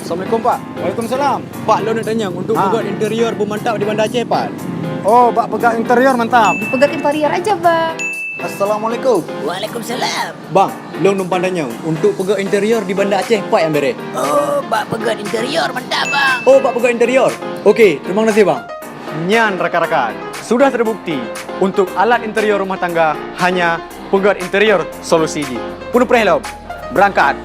Assalamualaikum Pak. Waalaikumsalam. Pak, lo nak tanya untuk pegat interior bermantap di Bandar Aceh, Pak. Oh, Pak pegat interior mantap. Pegat interior aja, Bang. Assalamualaikum. Waalaikumsalam. Bang, lo numpang tanya untuk pegat interior di Bandar Aceh, Pak yang beres. Oh, bak pegat interior mantap bang. Oh, Pak pegat interior. Okey, terima kasih, Bang. Nyan rakan-rakan, sudah terbukti untuk alat interior rumah tangga hanya pegat interior solusi. Punuh perhelom. Berangkat.